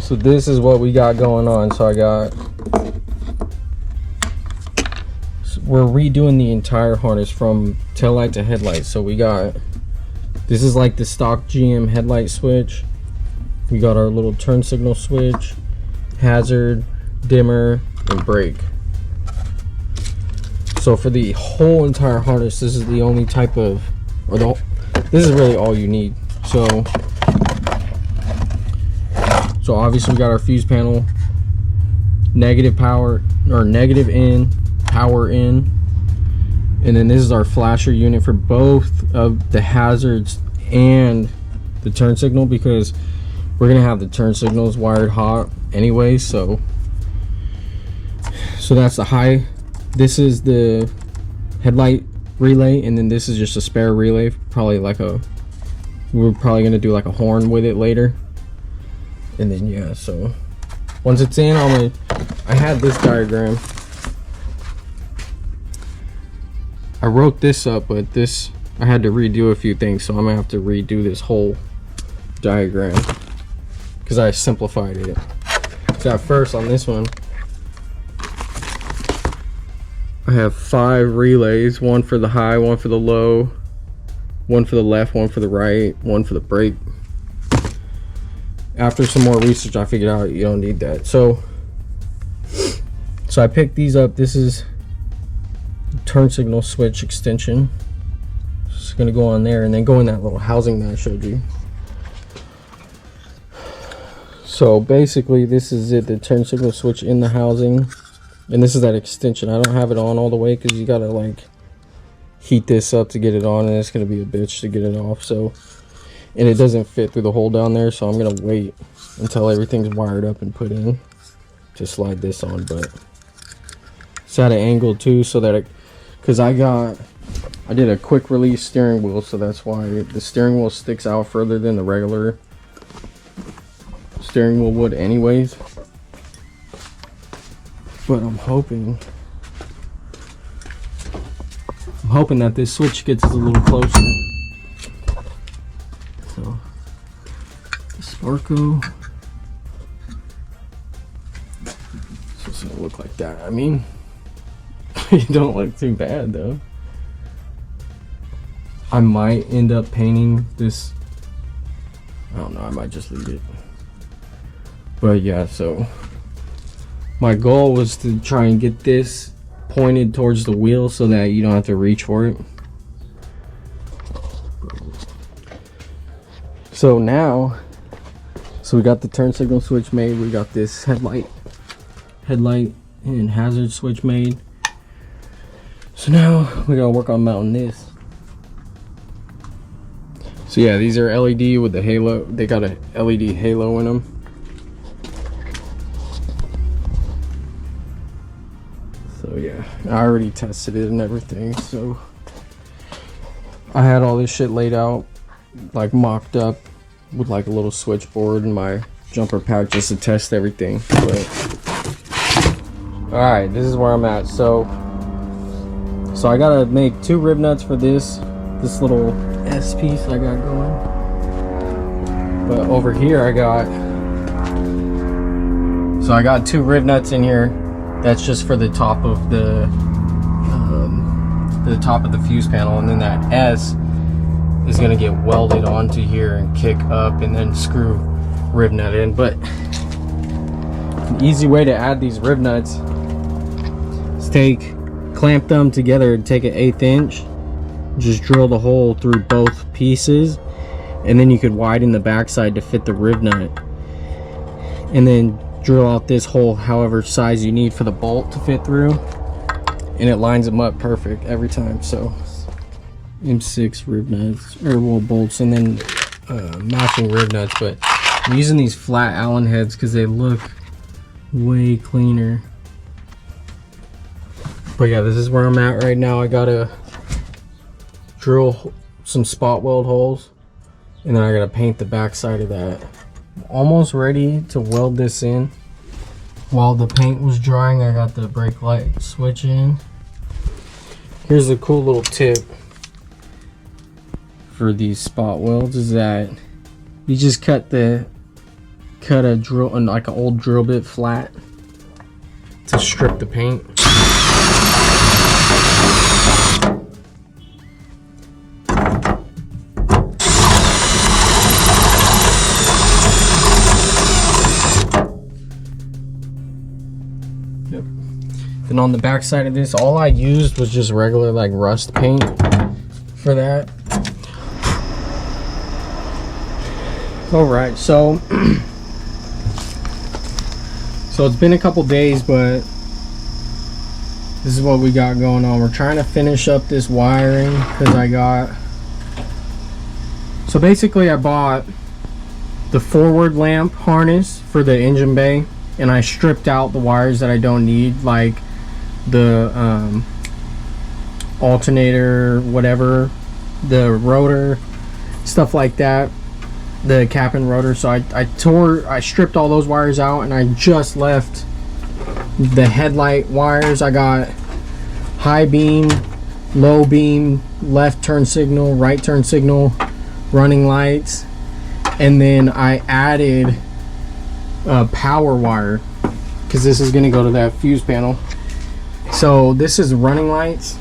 So this is what we got going on. So we're redoing the entire harness from tail light to headlight. So this is like the stock GM headlight switch. We got our little turn signal switch, hazard, dimmer, and brake. So for the whole entire harness, this is the only type of, this is really all you need. So obviously we got our fuse panel, negative power, or negative in, power in, and then this is our flasher unit for both of the hazards and the turn signal, because we're gonna have the turn signals wired hot anyway. So that's the high. This is the headlight relay, and then this is just a spare relay, probably like we're probably gonna do like a horn with it later. And then yeah, so once it's in, I had this diagram. I wrote this up, but I had to redo a few things, so I'm gonna have to redo this whole diagram because I simplified it. So at first on this one, I have 5 relays, one for the high, one for the low, one for the left, one for the right, one for the brake. After some more research, I figured out you don't need that. So I picked these up. This is turn signal switch extension. It's gonna go on there and then go in that little housing that I showed you. So basically this is it, the turn signal switch in the housing, and this is that extension. I don't have it on all the way because you gotta like heat this up to get it on, and it's gonna be a bitch to get it off. So, and it doesn't fit through the hole down there, so I'm gonna wait until everything's wired up and put in to slide this on. But it's at an angle too, so that because I did a quick release steering wheel, so that's why the steering wheel sticks out further than the regular steering wheel would anyways. But I'm hoping that this switch gets us a little closer. So Sparco, so it's gonna look like that. I mean, it don't look too bad though. I might end up painting this. I don't know, I might just leave it. But yeah, so my goal was to try and get this pointed towards the wheel so that you don't have to reach for it. So now, we got the turn signal switch made, we got this headlight and hazard switch made. So now we gotta work on mounting this. So yeah, these are LED with the halo. They got a LED halo in them. So yeah, I already tested it and everything. So I had all this shit laid out, like mocked up with like a little switchboard and my jumper pack just to test everything. But all right, this is where I'm at. So I gotta make 2 rib nuts for this little S piece I got going. But over here I got 2 rib nuts in here. That's just for the top of the fuse panel, and then that S is gonna get welded onto here and kick up and then screw rib nut in. But an easy way to add these rib nuts is clamp them together and take an 1/8 inch, just drill the hole through both pieces, and then you could widen the backside to fit the rib nut, and then drill out this hole however size you need for the bolt to fit through, and it lines them up perfect every time. So M6 rib nuts, or well, bolts, and then matching rib nuts. But I'm using these flat Allen heads because they look way cleaner. But yeah, this is where I'm at right now. I gotta drill some spot weld holes, and then I gotta paint the back side of that. I'm almost ready to weld this in. While the paint was drying, I got the brake light switch in. Here's a cool little tip for these spot welds, is that you just cut the cut a drill, like an old drill bit flat to strip the paint. Yep. Then on the back side of this, all I used was just regular like rust paint for that. All right, so it's been a couple days, but this is what we got going on. We're trying to finish up this wiring because so basically I bought the forward lamp harness for the engine bay, and I stripped out the wires that I don't need, like the alternator, whatever, the rotor, stuff like that, the cap and rotor. So I stripped all those wires out, and I just left the headlight wires. I got high beam, low beam, left turn signal, right turn signal, running lights, and then I added a power wire because this is going to go to that fuse panel. So this is running lights,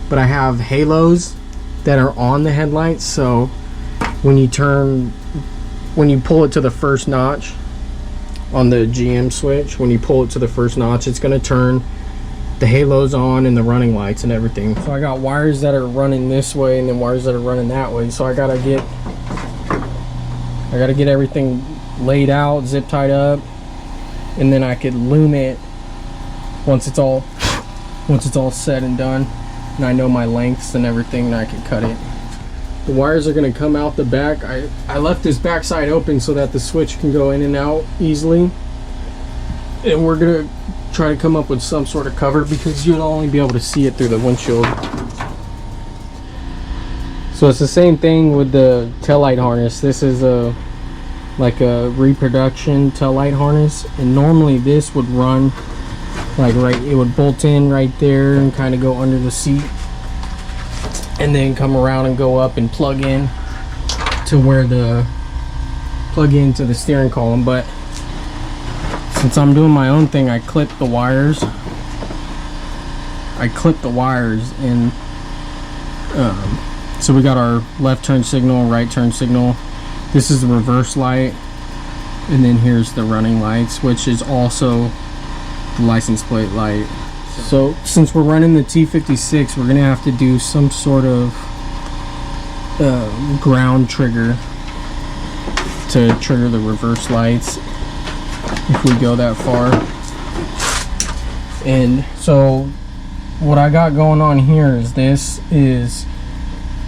but I have halos that are on the headlights, so when you pull it to the first notch on the GM switch, when you pull it to the first notch, it's going to turn the halos on and the running lights and everything. So I got wires that are running this way and then wires that are running that way. So I gotta get everything laid out, zip tied up, and then I could loom it once it's all said and done, and I know my lengths and everything, and I can cut it. The wires are going to come out the back. I left this back side open so that the switch can go in and out easily, and we're going to try to come up with some sort of cover because you'll only be able to see it through the windshield. So it's the same thing with the taillight harness. This is like a reproduction taillight harness, and normally this would run like it would bolt in right there and kind of go under the seat, and then come around and go up and plug in to the steering column. But since I'm doing my own thing, I clip the wires. And so we got our left turn signal, right turn signal. This is the reverse light, and then here's the running lights, which is also the license plate light. So since we're running the T56, we're gonna have to do some sort of ground trigger to trigger the reverse lights if we go that far. And so what I got going on here is this is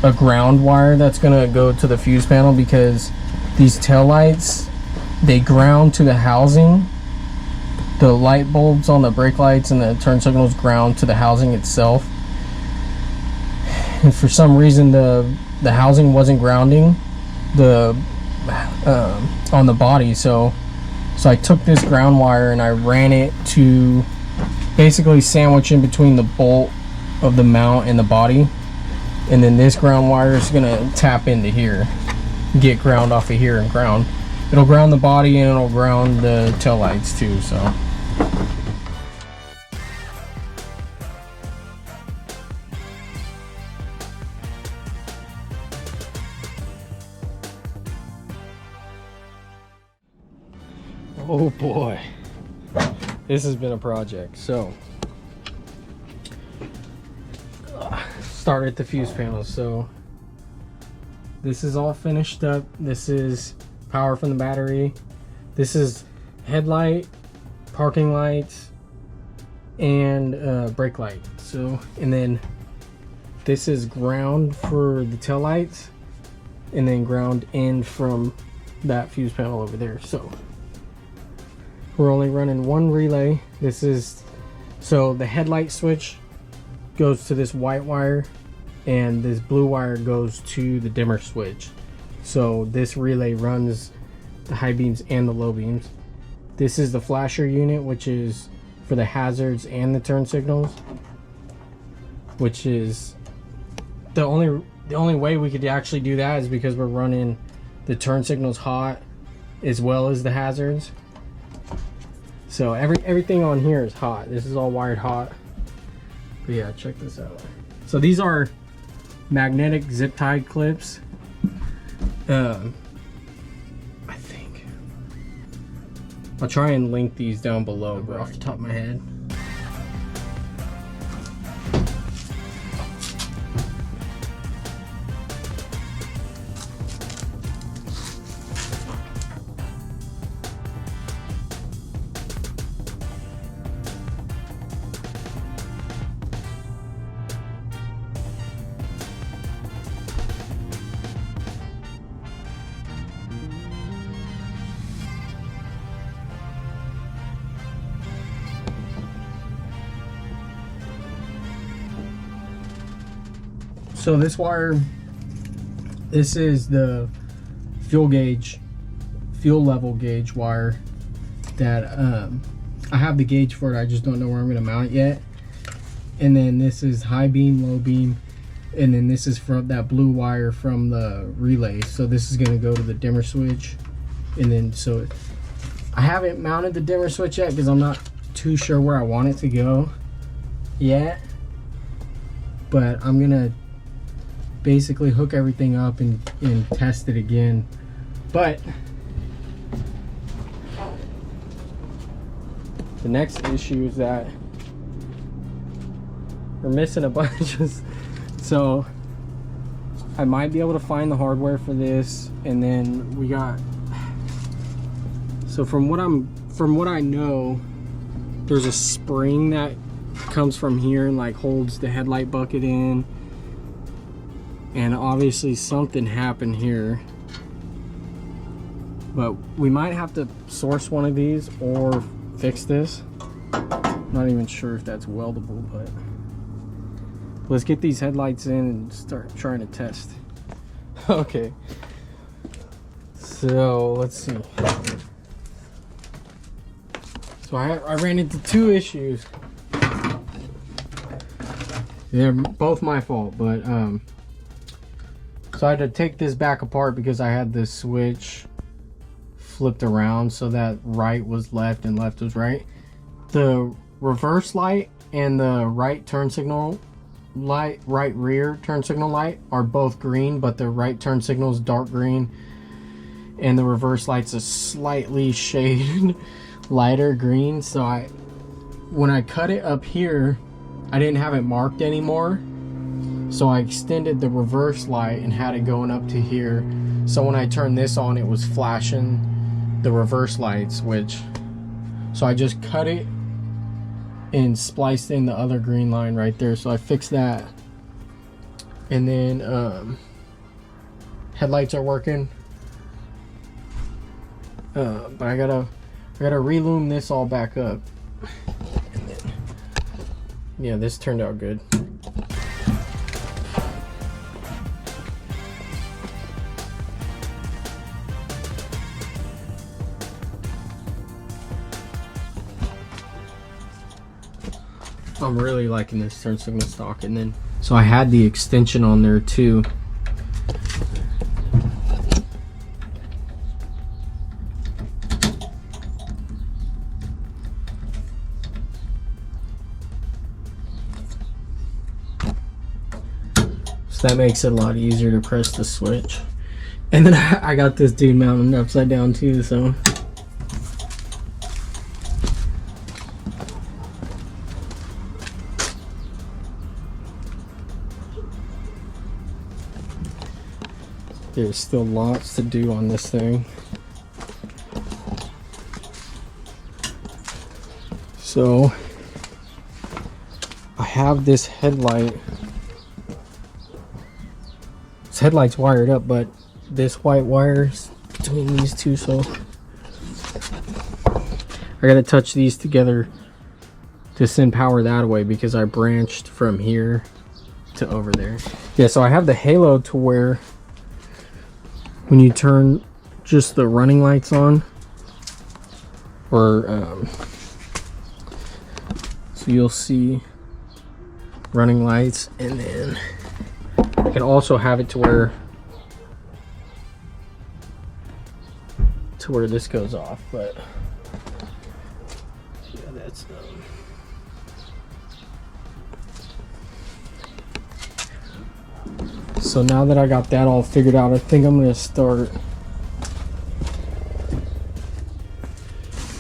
a ground wire that's gonna go to the fuse panel, because these tail lights, they ground to the housing. The light bulbs on the brake lights and the turn signals ground to the housing itself, and for some reason the housing wasn't grounding on the body. So I took this ground wire and I ran it to basically sandwich in between the bolt of the mount and the body, and then this ground wire is gonna tap into here, get ground off of here, and ground. It'll ground the body and it'll ground the tail lights too. So oh boy, this has been a project. So start at the fuse panels. So this is all finished up. This is power from the battery. This is headlight, parking lights, and brake light. So, and then this is ground for the tail lights, and then ground in from that fuse panel over there. So we're only running one relay. This is, so the headlight switch goes to this white wire, and this blue wire goes to the dimmer switch. So this relay runs the high beams and the low beams. This is the flasher unit, which is for the hazards and the turn signals, which is the only way we could actually do that is because we're running the turn signals hot as well as the hazards. So everything on here is hot. This is all wired hot. But yeah, check this out. So these are magnetic zip tied clips. I think I'll try and link these down below, but off the top of my head. So this wire, this is the fuel level gauge wire that I have the gauge for it. I just don't know where I'm gonna mount it yet. And then this is high beam, low beam, and then this is from that blue wire from the relay. So this is gonna go to the dimmer switch. And then so I haven't mounted the dimmer switch yet because I'm not too sure where I want it to go yet. But I'm gonna basically hook everything up and test it again. But the next issue is that we're missing a bunch of, so I might be able to find the hardware for this. And then we got, so from what I know, there's a spring that comes from here and like holds the headlight bucket in. And obviously something happened here, but we might have to source one of these or fix this. Not even sure if that's weldable, but let's get these headlights in and start trying to test. Okay, so let's see. So I ran into two issues. They're both my fault, but so I had to take this back apart because I had this switch flipped around so that right was left and left was right. The reverse light and the right turn signal light, right rear turn signal light are both green, but the right turn signal is dark green and the reverse light's a slightly shaded lighter green. So when I cut it up here, I didn't have it marked anymore. So I extended the reverse light and had it going up to here. So when I turned this on, it was flashing the reverse lights, so I just cut it and spliced in the other green line right there. So I fixed that. And then headlights are working. But I gotta reloom this all back up. And then, yeah, this turned out good. I'm really liking this turn signal stock. And then so I had the extension on there too. So that makes it a lot easier to press the switch. And then I got this dude mounted upside down too, so there's still lots to do on this thing. So I have this headlight. This headlight's wired up, but this white wire's between these two, so I gotta touch these together to send power that way because I branched from here to over there. Yeah, so I have the halo to where when you turn just the running lights on, or so you'll see running lights, and then I can also have it to where to where this goes off, but yeah, that's so now that I got that all figured out, I think I'm gonna start.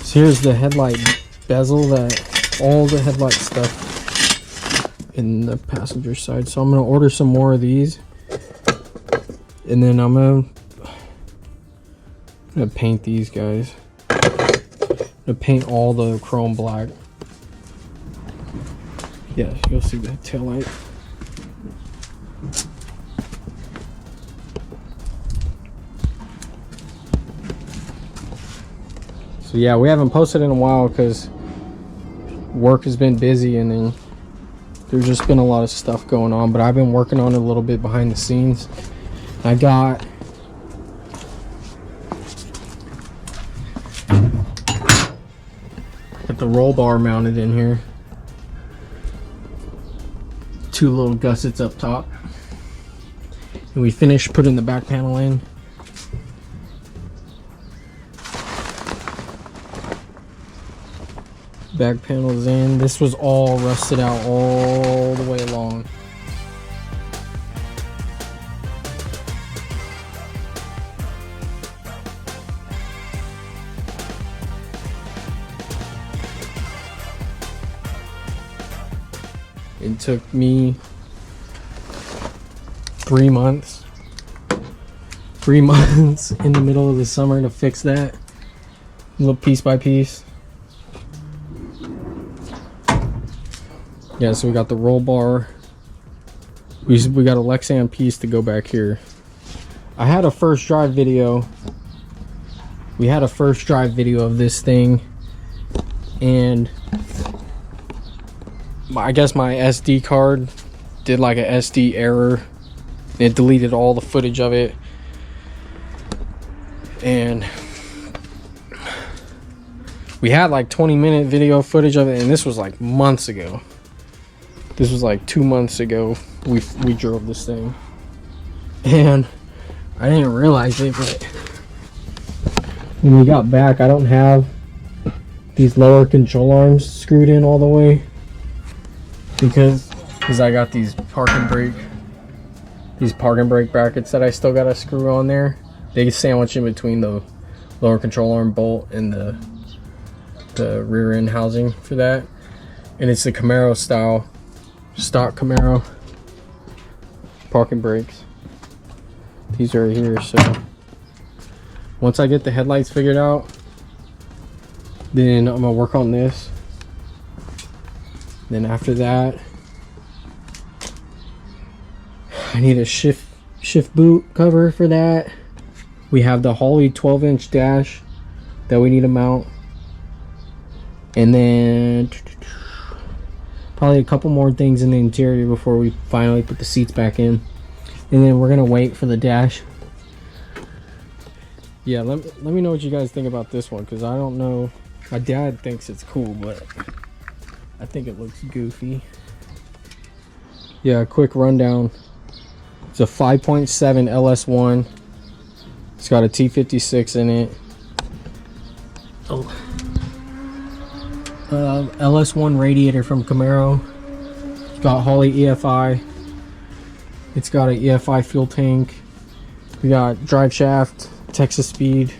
So here's the headlight bezel, that all the headlight stuff in the passenger side. So I'm gonna order some more of these, and then I'm gonna paint these guys. I'm gonna paint all the chrome black. Yeah, you'll see the tail light. So yeah, we haven't posted in a while because work has been busy, and then there's just been a lot of stuff going on, but I've been working on it a little bit behind the scenes. I got the roll bar mounted in here. 2 little gussets up top. And we finished putting the back panel in. Back panel's in. This was all rusted out all the way along. It took me 3 months. 3 months in the middle of the summer to fix that. Little piece by piece. Yeah, so we got the roll bar. We got a Lexan piece to go back here. I had a first drive video. We had a first drive video of this thing, and I guess my SD card did like a SD error. It deleted all the footage of it, and we had like 20-minute video footage of it, and this was like months ago. This was like 2 months ago we drove this thing, and I didn't realize it, but when we got back, I don't have these lower control arms screwed in all the way because I got these parking brake brackets that I still gotta screw on there. They sandwich in between the lower control arm bolt and the rear end housing for that, and it's the Camaro style, stock Camaro parking brakes. These are here. So once I get the headlights figured out, then I'm gonna work on this. Then after that, I need a shift boot cover for that. We have the Holley 12-inch dash that we need to mount, and then probably a couple more things in the interior before we finally put the seats back in, and then we're gonna wait for the dash. Yeah, let me know what you guys think about this one, because I don't know. My dad thinks it's cool, but I think it looks goofy. Yeah, quick rundown. It's a 5.7 LS1. It's got a T56 in it. Oh. LS1 radiator from Camaro. It's got Holley EFI. It's got an EFI fuel tank. We got drive shaft, Texas speed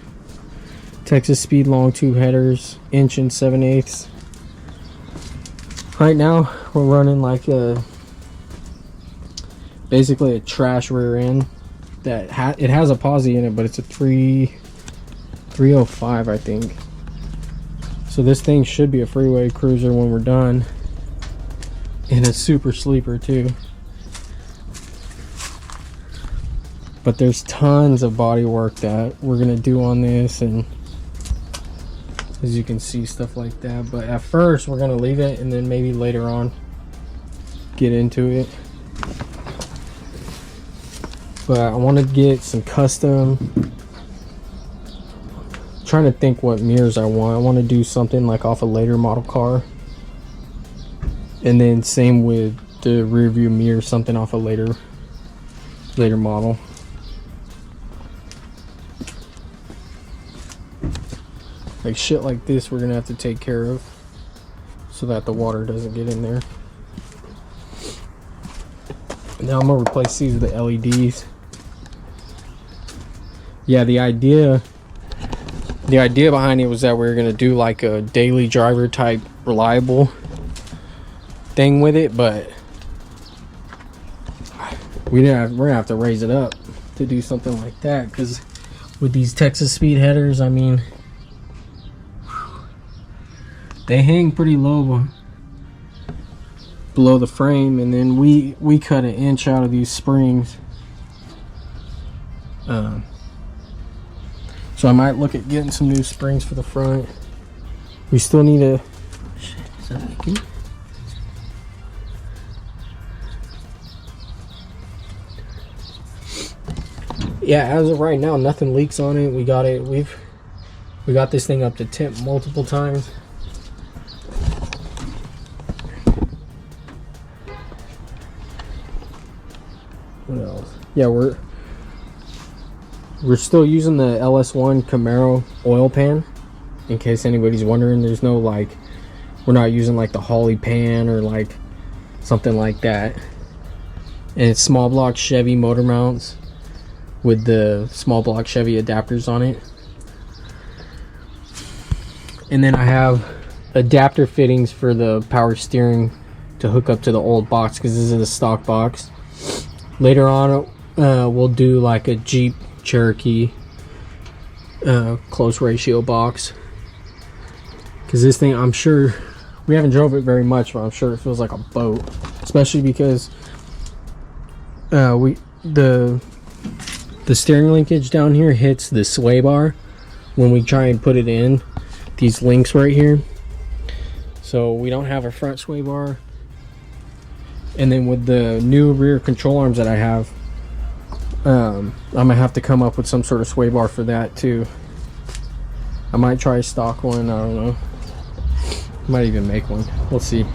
long tube headers, inch and 7/8. Right now we're running like basically a trash rear end that it has a posi in it, but it's a 305, I think. So this thing should be a freeway cruiser when we're done, and a super sleeper too. But there's tons of body work that we're gonna do on this, and as you can see, stuff like that. But at first we're gonna leave it, and then maybe later on get into it. But I want to get some custom, trying to think what mirrors I want. I want to do something like off a later model car, and then same with the rear view mirror, something off a later model. Like shit like this we're gonna have to take care of so that the water doesn't get in there. Now I'm gonna replace these with the LEDs. Yeah, the idea behind it was that we were gonna do like a daily driver type reliable thing with it, but we're gonna have to raise it up to do something like that, because with these Texas speed headers, I mean, they hang pretty low below the frame, and then we cut 1 inch out of these springs. So I might look at getting some new springs for the front. We still need a... Shit, is that leaking? Yeah, as of right now, nothing leaks on it. We got it. We got this thing up to temp multiple times. What else? Yeah, we're still using the LS1 Camaro oil pan, in case anybody's wondering. There's no, like, we're not using like the Holly pan or like something like that. And it's small block Chevy motor mounts with the small block Chevy adapters on it. And then I have adapter fittings for the power steering to hook up to the old box, because this is a stock box. Later on, we'll do like a Jeep Cherokee close ratio box, because this thing, I'm sure, we haven't drove it very much, but I'm sure it feels like a boat, especially because the steering linkage down here hits the sway bar when we try and put it in these links right here. So we don't have a front sway bar. And then with the new rear control arms that I have, I'm gonna have to come up with some sort of sway bar for that too. I might try a stock one, I don't know. Might even make one, we'll see.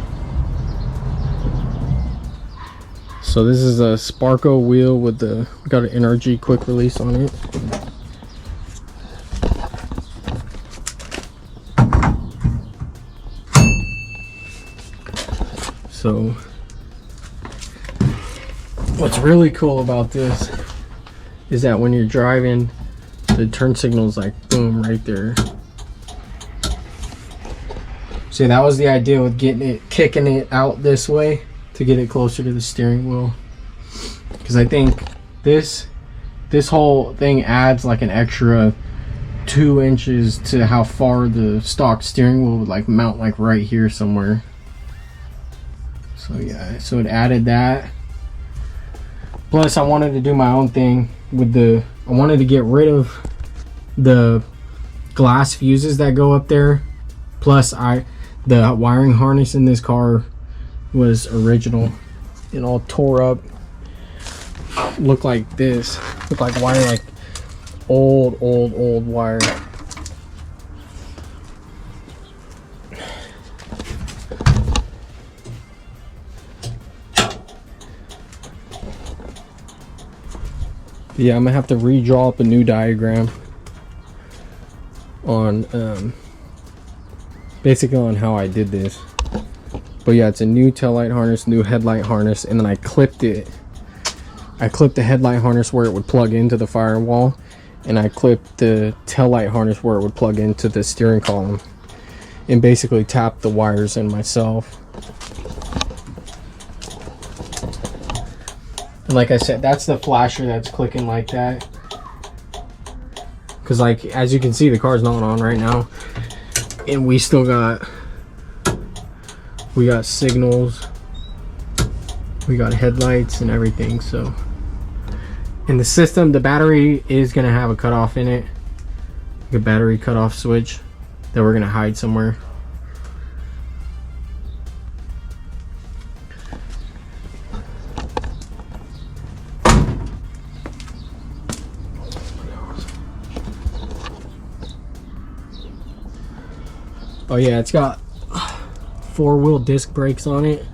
So this is a Sparco wheel with the, got an NRG quick release on it. So what's really cool about this is that when you're driving, the turn signal is like boom right there. See, that was the idea with getting it, kicking it out this way to get it closer to the steering wheel, because I think this whole thing adds like an extra 2 inches to how far the stock steering wheel would like mount, like right here somewhere. So yeah, so it added that. Plus I wanted to do my own thing with the, I wanted to get rid of the glass fuses that go up there. Plus the wiring harness in this car was original and all tore up. Looked like this. Looked like wire, like old wire. Yeah, I'm gonna have to redraw up a new diagram on basically on how I did this. But yeah, it's a new taillight harness, new headlight harness, and then I clipped it. I clipped the headlight harness where it would plug into the firewall, and I clipped the taillight harness where it would plug into the steering column, and basically tapped the wires in myself. And like I said, that's the flasher that's clicking like that. Because like, as you can see, the car's not on right now. And we still got, we got signals, we got headlights and everything. So in the system, the battery is gonna have a cutoff in it, like a battery cutoff switch that we're gonna hide somewhere. Oh yeah, it's got 4-wheel disc brakes on it.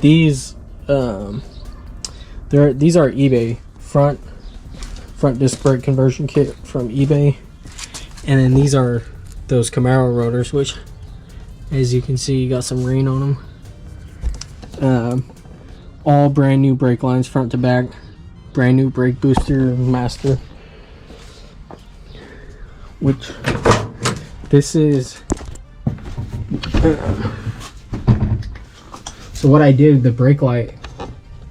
These these are eBay front disc brake conversion kit from eBay, and then these are those Camaro rotors, which as you can see got some rain on them. All brand new brake lines front to back, brand new brake booster master, which this is so what I did, the brake light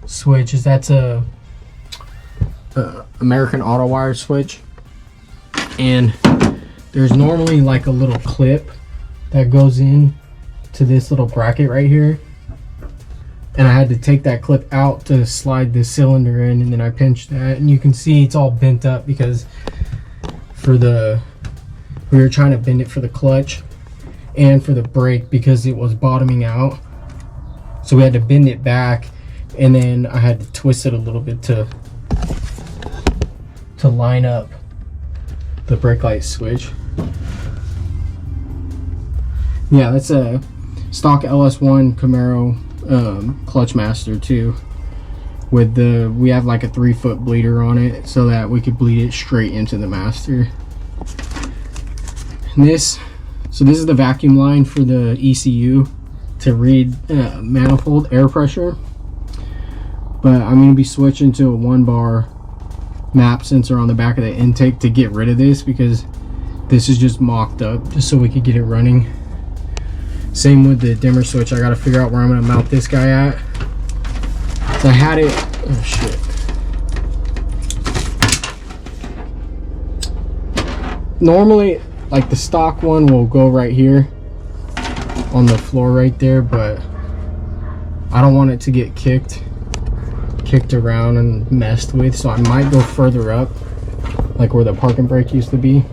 switch is that's a American Auto Wire switch, and there's normally like a little clip that goes in to this little bracket right here, and I had to take that clip out to slide the cylinder in, and then I pinched that, and you can see it's all bent up because we were trying to bend it for the clutch and for the brake because it was bottoming out, so we had to bend it back, and then I had to twist it a little bit to line up the brake light switch. Yeah, that's a stock LS1 Camaro clutch master too, with we have like a 3-foot bleeder on it so that we could bleed it straight into the master. And this is the vacuum line for the ECU to read manifold air pressure, but I'm going to be switching to a 1-bar map sensor on the back of the intake to get rid of this, because this is just mocked up just so we could get it running. Same with the dimmer switch. I got to figure out where I'm going to mount this guy at. So I had it, oh shit, normally like the stock one will go right here on the floor right there, but I don't want it to get kicked around and messed with, so I might go further up, like where the parking brake used to be.